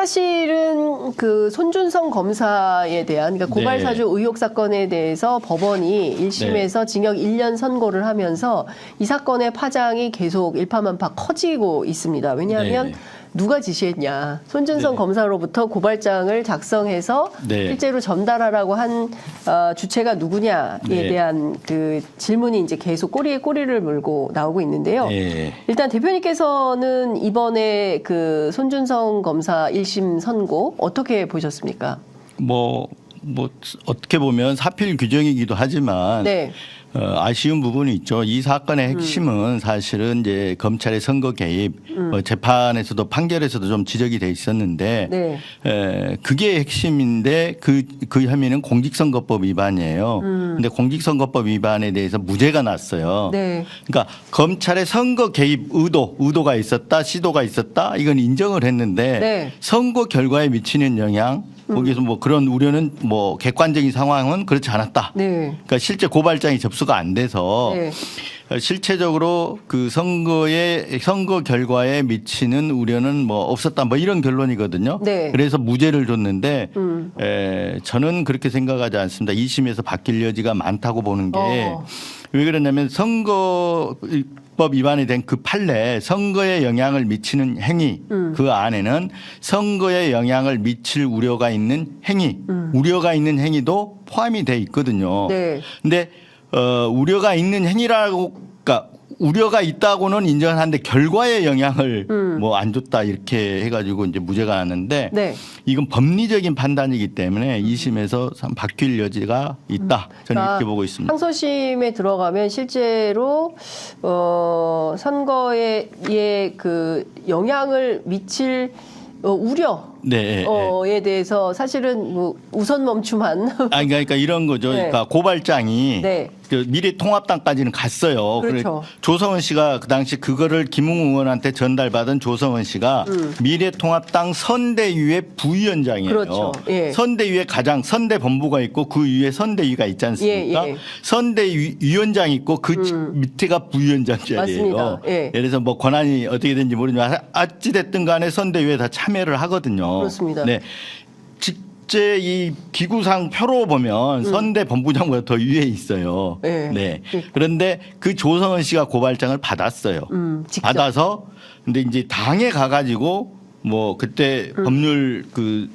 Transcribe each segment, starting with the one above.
사실은 그 손준성 검사에 대한 그러니까 고발 네. 사주 의혹 사건에 대해서 법원이 1심에서 징역 1년 선고를 하면서 이 사건의 파장이 계속 일파만파 커지고 있습니다. 왜냐하면 네. 누가 지시했냐. 손준성 네. 검사로부터 고발장을 작성해서 네. 실제로 전달하라고 한 주체가 누구냐에 네. 대한 그 질문이 이제 계속 꼬리에 꼬리를 물고 나오고 있는데요. 네. 일단 대표님께서는 이번에 그 손준성 검사 1심 선고 어떻게 보셨습니까? 뭐 어떻게 보면 사필 규정이기도 하지만 네. 아쉬운 부분이 있죠. 이 사건의 핵심은 사실은 이제 검찰의 선거 개입, 재판에서도 판결에서도 좀 지적이 돼 있었는데 네. 그게 핵심인데 그 혐의는 공직선거법 위반이에요. 근데 공직선거법 위반에 대해서 무죄가 났어요. 네. 그러니까 검찰의 선거 개입 의도가 있었다, 시도가 있었다 이건 인정을 했는데 네. 선거 결과에 미치는 영향 거기서 뭐 그런 우려는 뭐 객관적인 상황은 그렇지 않았다. 네. 그러니까 실제 고발장이 접수가 안 돼서 네. 실체적으로 그 선거 결과에 미치는 우려는 뭐 없었다. 뭐 이런 결론이거든요. 네. 그래서 무죄를 줬는데 저는 그렇게 생각하지 않습니다. 2심에서 바뀔 여지가 많다고 보는 게 왜 그러냐면 선거법 위반이 된 그 판례 선거에 영향을 미치는 행위 그 안에는 선거에 영향을 미칠 우려가 있는 행위 우려가 있는 행위도 포함이 돼 있거든요. 네. 근데 우려가 있는 행위라고 그러니까 우려가 있다고는 인정하는데 결과에 영향을 뭐 안 줬다 이렇게 해가지고 이제 무죄가 났는데 네. 이건 법리적인 판단이기 때문에 2심에서 바뀔 여지가 있다. 저는 이렇게 보고 있습니다. 항소심에 들어가면 실제로 선거에 그 영향을 미칠 우려. 네. 에 대해서 사실은 뭐 우선 멈춤한 아니 그러니까 이런 거죠. 네. 그러니까 고발장이 네. 그 미래통합당까지는 갔어요. 그렇죠. 조성은 씨가 그 당시 그거를 김웅 의원한테 전달받은 조성은 씨가 미래통합당 선대위의 부위원장이에요. 그렇죠. 예. 선대위에 가장 선대본부가 있고 그 위에 선대위가 있지 않습니까? 예, 예. 선대위원장이 있고 그 밑에가 부위원장 자리예요. 맞습니다. 예. 예를 들어서 뭐 권한이 어떻게 되는지 모르지만 어찌 됐든 간에 선대위에 다 참여를 하거든요. 그렇습니다. 네. 실제 이 기구상 표로 보면 선대 본부장보다 더 위에 있어요. 네. 네. 그런데 그 조성은 씨가 고발장을 받았어요. 직접. 받아서 근데 이제 당에 가가지고 뭐 그때 법률 그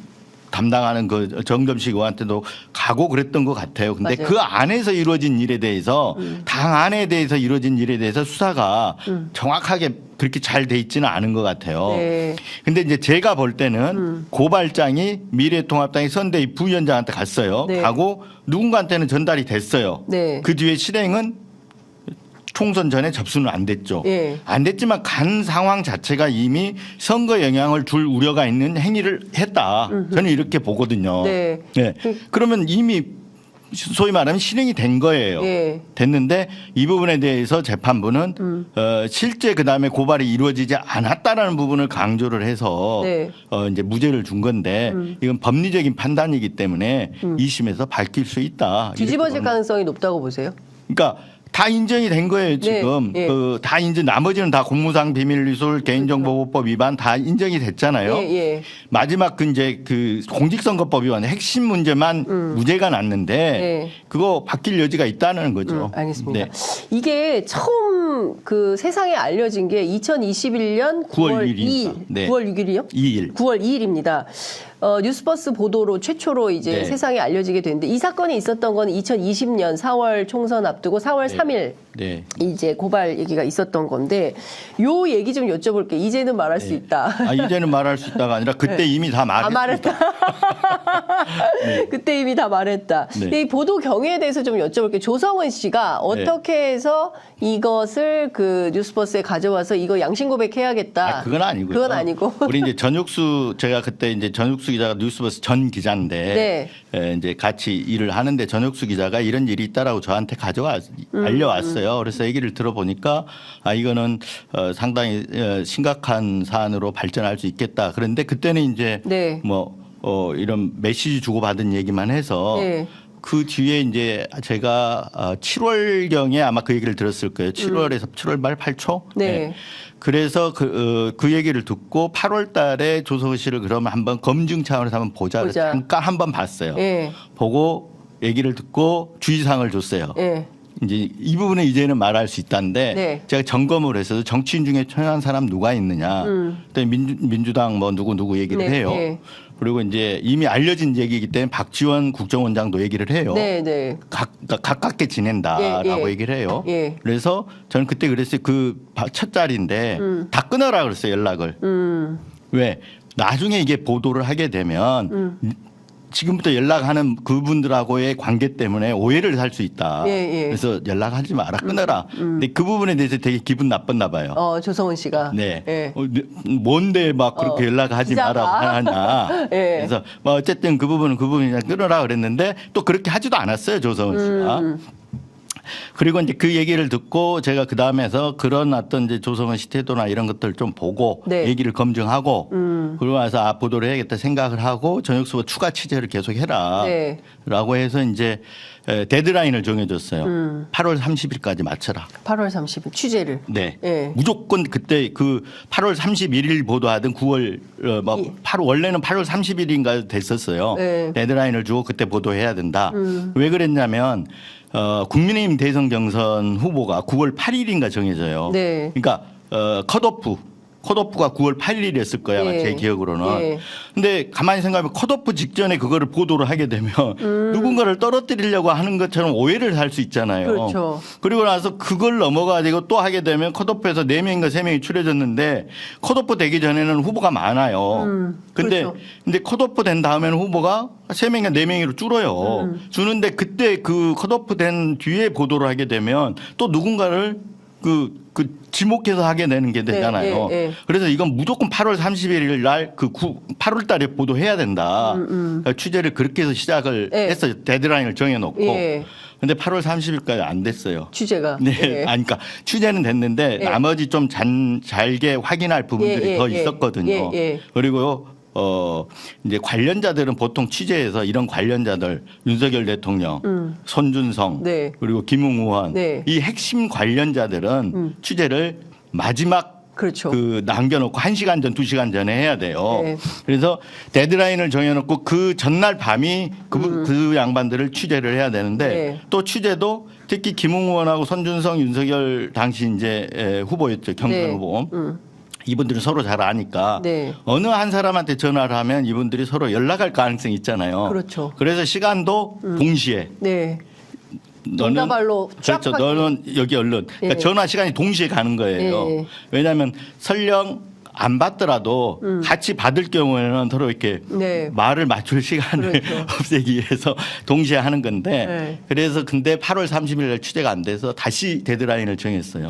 담당하는 그 정점식 의원한테도 가고 그랬던 것 같아요. 근데 맞아요. 그 안에서 이루어진 일에 대해서 당 안에 대해서 이루어진 일에 대해서 수사가 정확하게 그렇게 잘 돼 있지는 않은 것 같아요. 네. 근데 이제 제가 볼 때는 고발장이 미래통합당의 선대위 부위원장한테 갔어요. 네. 가고 누군가한테는 전달이 됐어요. 네. 그 뒤에 실행은 총선 전에 접수는 안 됐죠. 예. 안 됐지만 간 상황 자체가 이미 선거 영향을 줄 우려가 있는 행위를 했다. 저는 이렇게 보거든요. 네. 그러면 이미 소위 말하면 실행이 된 거예요. 예. 됐는데 이 부분에 대해서 재판부는 실제 그다음에 고발이 이루어지지 않았다라는 부분을 강조를 해서 네. 이제 무죄를 준 건데 이건 법리적인 판단이기 때문에 2심에서 밝힐 수 있다. 이렇게 뒤집어질 봅니다. 가능성이 높다고 보세요? 그러니까 다 인정이 된 거예요 지금. 네, 예. 다 인정. 나머지는 다 공무상 비밀누설, 개인정보보호법 위반 다 인정이 됐잖아요. 예, 예. 마지막 그 이제 그 공직선거법 위반 핵심 문제만 무죄가 났는데 네. 그거 바뀔 여지가 있다는 거죠. 알겠습니다. 네. 이게 처음 그 세상에 알려진 게 2021년 9월 9월 2일, 네. 9월 6일이요? 2일. 9월 2일입니다. 뉴스버스 보도로 최초로 이제 네. 세상에 알려지게 됐는데 이 사건이 있었던 건 2020년 4월 총선 앞두고 4월 3일 네. 이제 고발 얘기가 있었던 건데 요 얘기 좀 여쭤볼게요. 이제는 말할 수 있다. 아, 이제는 말할 수 있다가 아니라 그때 이미 다 아, 말했다. 말했다. 그때 이미 다 말했다. 네. 이 보도 경위에 대해서 좀 여쭤볼게요. 조성은 씨가 어떻게 해서 이것을 그 뉴스버스에 가져와서 이거 양심 고백해야겠다. 아, 그건 아니고요. 그건 아니고. 우리 이제 전육수 제가 그때 이제 전육수 기자가 뉴스버스 전 기자인데 이제 같이 일을 하는데 전육수 기자가 이런 일이 있다라고 저한테 알려왔어요. 그래서 얘기를 들어보니까 아 이거는 상당히 심각한 사안으로 발전할 수 있겠다. 그런데 그때는 이제 네. 뭐 이런 메시지 주고받은 얘기만 해서 네. 그 뒤에 이제 제가 7월경에 아마 그 얘기를 들었을 거예요. 7월에서 7월 말 8초. 네. 그래서 그 얘기를 듣고 8월 달에 조성은 씨를 그러면 한번 검증 차원에서 한번 보자. 잠깐 한번 봤어요. 예. 보고 얘기를 듣고 주의사항을 줬어요. 예. 이제 이 부분은 이제는 말할 수 있다는데 네. 제가 점검을 해서 정치인 중에 청약한 사람 누가 있느냐. 그때 민주당 뭐 누구 얘기를 해요. 네. 그리고 이제 이미 알려진 얘기이기 때문에 박지원 국정원장도 얘기를 해요. 네. 네. 가깝게 지낸다라고 얘기를 해요. 예. 그래서 저는 그때 그랬어요. 그 첫 자리인데 다 끊어라 그랬어요. 연락을. 왜? 나중에 이게 보도를 하게 되면 지금부터 연락하는 그분들하고의 관계 때문에 오해를 살 수 있다. 예. 그래서 연락하지 마라. 끊어라. 근데 그 부분에 대해서 되게 기분 나빴나 봐요. 조성은 씨가. 네. 예. 뭔데 막 그렇게 연락하지 기자가. 마라 하냐. 예. 그래서 뭐 어쨌든 그 부분은 그냥 끊어라 그랬는데 또 그렇게 하지도 않았어요. 조성은 씨가. 그리고 이제 그 얘기를 듣고 제가 그 다음에서 그런 어떤 이제 조성은 씨 태도나 이런 것들을 좀 보고 네. 얘기를 검증하고 그러고 나서 보도를 해야겠다 생각을 하고 저녁 수업 추가 취재를 계속 해라. 네. 라고 해서 이제 데드라인을 정해줬어요. 8월 30일까지 맞춰라. 8월 30일 취재를. 네. 예. 무조건 그때 그 8월 31일 보도하든 9월 8월 원래는 8월 30일인가 됐었어요. 네. 데드라인을 주고 그때 보도해야 된다. 왜 그랬냐면 국민의힘 대선 경선 후보가 9월 8일인가 정해져요. 네. 그러니까 컷오프가 9월 8일이었을 거야, 아마 예. 제 기억으로는. 예. 근데 가만히 생각하면 컷오프 직전에 그거를 보도를 하게 되면 누군가를 떨어뜨리려고 하는 것처럼 오해를 할 수 있잖아요. 그렇죠. 그리고 나서 그걸 넘어가지고 또 하게 되면 컷오프에서 4명인가 3명이 추려졌는데 컷오프 되기 전에는 후보가 많아요. 그렇죠. 근데 컷오프 된 다음에는 후보가 3명이나 4명으로 줄어요. 주는데 그때 그 컷오프 된 뒤에 보도를 하게 되면 또 누군가를 지목해서 하게 되는 게 되잖아요. 예. 그래서 이건 무조건 8월 31일 날 8월 달에 보도해야 된다. 그러니까 취재를 그렇게 해서 시작을 예. 했어요. 데드라인을 정해놓고. 예. 근데 8월 30일까지 안 됐어요. 취재가. 네. 예. 그러니까 취재는 됐는데 예. 나머지 좀 잘게 확인할 부분들이 더 있었거든요. 그리고 이제 관련자들은 보통 취재에서 이런 관련자들 윤석열 대통령, 손준성, 네. 그리고 김웅 의원 네. 이 핵심 관련자들은 취재를 마지막 그렇죠. 남겨놓고 1시간 전, 2시간 전에 해야 돼요. 네. 그래서 데드라인을 정해놓고 그 전날 밤이 그 양반들을 취재를 해야 되는데 네. 또 취재도 특히 김웅 의원하고 손준성, 윤석열 당시 이제 후보였죠. 경선 네. 후보. 이분들은 서로 잘 아니까 네. 어느 한 사람한테 전화를 하면 이분들이 서로 연락할 가능성이 있잖아요. 그렇죠. 그래서 시간도 동시에 네. 너는 전화발로 쫙 그렇죠. 너는 여기 얼른. 그러니까 예. 전화 시간이 동시에 가는 거예요. 예. 왜냐하면 설령 안 받더라도 같이 받을 경우에는 서로 이렇게 네. 말을 맞출 시간을 그렇죠. 없애기 위해서 동시에 하는 건데 네. 그래서 근데 8월 30일 날 취재가 안 돼서 다시 데드라인을 정했어요.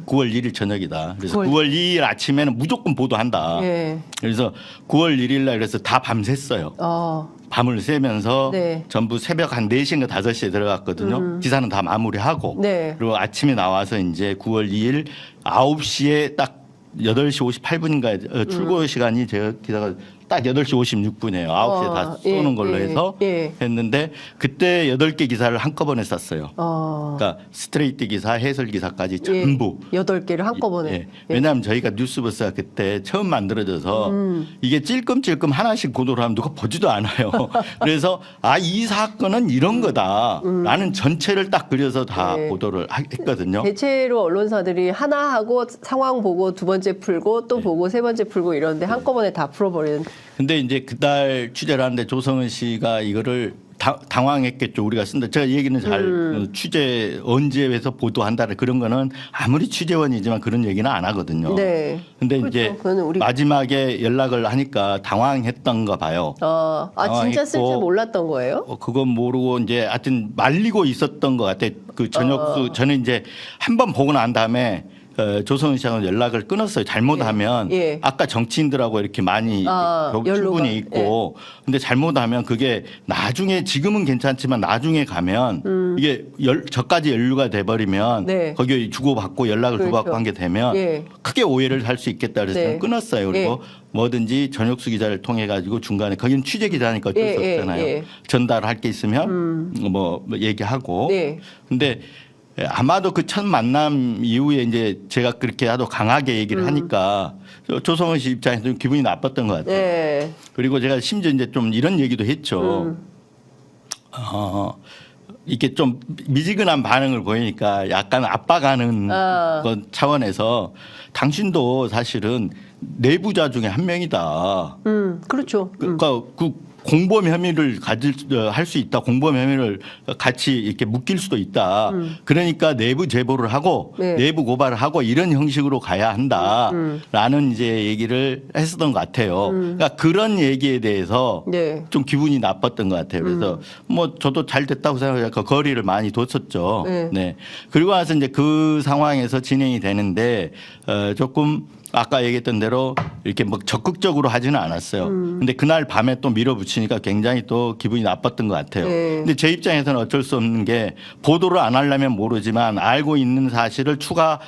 9월 1일 저녁이다. 그래서 9월 2일 아침에는 무조건 보도한다. 예. 그래서 9월 1일 날 그래서 다 밤샜어요. 밤을 새면서 네. 전부 새벽 한 4시인가 5시에 들어갔거든요. 기사는 다 마무리하고. 네. 그리고 아침에 나와서 이제 9월 2일 9시에 딱 8시 58분인가 출고 시간이 제가 기사가 딱 8시 56분이에요. 9시에 다 쏘는 걸로 해서 했는데 그때 8개 기사를 한꺼번에 쐈어요. 그러니까 스트레이트 기사, 해설 기사까지 전부. 8개를 한꺼번에. 예. 왜냐하면 저희가 뉴스버스가 그때 처음 만들어져서 이게 찔끔찔끔 하나씩 보도를 하면 누가 보지도 않아요. 그래서 이 사건은 이런 거다라는 전체를 딱 그려서 다 보도를 했거든요. 대체로 언론사들이 하나 하고 상황 보고 두 번째 풀고 또 보고 세 번째 풀고 이러는데 한꺼번에 다 풀어버리는. 근데 이제 그달 취재를 하는데 조성은 씨가 이거를 당황했겠죠. 우리가 쓴다. 제가 얘기는 잘 취재 언제 해서 보도한다는 그런 거는 아무리 취재원이지만 그런 얘기는 안 하거든요. 네. 근데 그렇죠. 이제 그거는 우리... 마지막에 연락을 하니까 당황했던가 봐요. 진짜 쓸 줄 몰랐던 거예요? 그건 모르고 이제 하여튼 말리고 있었던 것 같아. 그 저녁수 저는 이제 한 번 보고 난 다음에 조성은 씨하고 연락을 끊었어요. 잘못하면 예. 아까 정치인들하고 이렇게 많이 출근이 있고 근데 잘못하면 그게 나중에 지금은 괜찮지만 나중에 가면 이게 저까지 연루가 돼버리면 거기 주고받고 연락을 그렇죠. 주고받고 한 게 되면 크게 오해를 할 수 있겠다 그래서 끊었어요. 그리고 뭐든지 전혁수 기자를 통해 가지고 중간에 거기는 취재 기자니까 어쩔 수 없잖아요. 전달할 게 있으면 뭐 얘기하고. 네. 근데 아마도 그 첫 만남 이후에 이제 제가 그렇게 하도 강하게 얘기를 하니까 조성은 씨 입장에서 좀 기분이 나빴던 것 같아요. 네. 그리고 제가 심지어 이제 좀 이런 얘기도 했죠. 이렇게 좀 미지근한 반응을 보이니까 약간 압박하는 그 차원에서 당신도 사실은 내부자 중에 한 명이다. 그렇죠. 그러니까 그 공범 혐의를 할 수 있다. 공범 혐의를 같이 이렇게 묶일 수도 있다. 그러니까 내부 제보를 하고 네. 내부 고발을 하고 이런 형식으로 가야 한다라는 이제 얘기를 했었던 것 같아요. 그러니까 그런 얘기에 대해서 네. 좀 기분이 나빴던 것 같아요. 그래서 뭐 저도 잘 됐다고 생각해서 그 거리를 많이 뒀었죠. 네. 네. 그리고 나서 이제 그 상황에서 진행이 되는데 조금 아까 얘기했던 대로 이렇게 뭐 적극적으로 하지는 않았어요. 근데 그날 밤에 또 밀어붙이니까 굉장히 또 기분이 나빴던 것 같아요. 네. 근데 제 입장에서는 어쩔 수 없는 게 보도를 안 하려면 모르지만 알고 있는 사실을 추가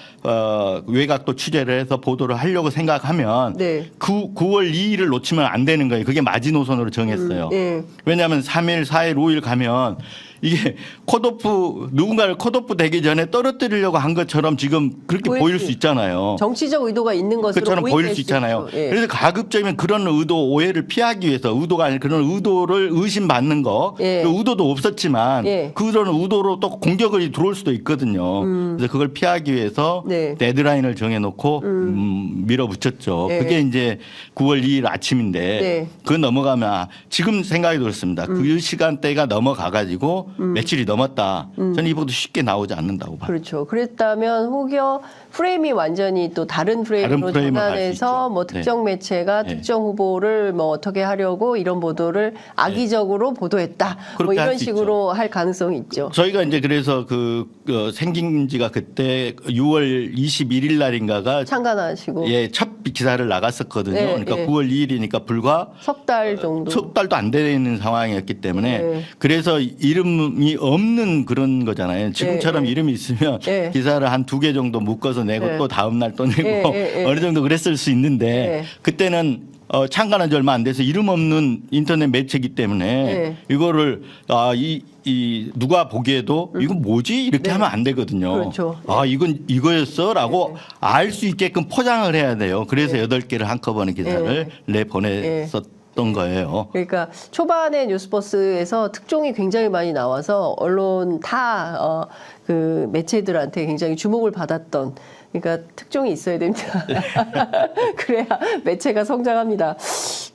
외곽도 취재를 해서 보도를 하려고 생각하면 네. 9월 2일을 놓치면 안 되는 거예요. 그게 마지노선으로 정했어요. 네. 왜냐하면 3일, 4일, 5일 가면 이게 컷오프 누군가를 컷오프 되기 전에 떨어뜨리려고 한 것처럼 지금 그렇게 보일 수 있잖아요. 정치적 의도가 있는 것으로 그처럼 보일 수 있잖아요. 예. 그래서 가급적이면 그런 의도 오해를 피하기 위해서 의도가 아닌 그런 의도를 의심받는 거 예. 그 의도도 없었지만 예. 그런 의도로 또 공격이 들어올 수도 있거든요. 그래서 그걸 피하기 위해서 네. 데드라인을 정해놓고 밀어붙였죠. 예. 그게 이제 9월 2일 아침인데 네. 그 넘어가면 지금 생각이 들었습니다. 그 시간대가 넘어가가지고 며칠이 넘었다. 저는 이보다 쉽게 나오지 않는다고 봐요. 그렇죠. 그랬다면 혹여 프레임이 완전히 또 다른 프레임으로 프레임을 갈수 전환해서 있죠. 뭐 특정 매체가 네. 특정 후보를 뭐 어떻게 하려고 이런 보도를 악의적으로 보도했다. 뭐 그렇게 할 이런 수 식으로 할 가능성이 있죠. 저희가 이제 그래서 생긴 지가 그때 6월 21일 날인가가 참관하시고 첫 기사를 나갔었거든요. 네, 그러니까 네. 9월 2일이니까 불과 석 달 정도. 석 달도 안 되는 상황이었기 때문에 네. 그래서 이름이 없는 그런 거잖아요. 지금처럼 네. 이름이 있으면 네. 기사를 한 2개 정도 묶어서 내고 네. 또 다음 날 또 내고 네. 어느 정도 그랬을 수 있는데 네. 그때는 창간한 지 얼마 안 돼서 이름 없는 인터넷 매체이기 때문에 네. 이거를 누가 보기에도 이거 뭐지 이렇게 하면 안 되거든요. 그렇죠. 이건 이거였어라고 알 수 있게끔 포장을 해야 돼요. 그래서 8개를 한꺼번에 기사를 내보냈었던 거예요. 그러니까 초반에 뉴스버스에서 특종이 굉장히 많이 나와서 언론 다 그 매체들한테 굉장히 주목을 받았던 그러니까 특종이 있어야 됩니다. 그래야 매체가 성장합니다.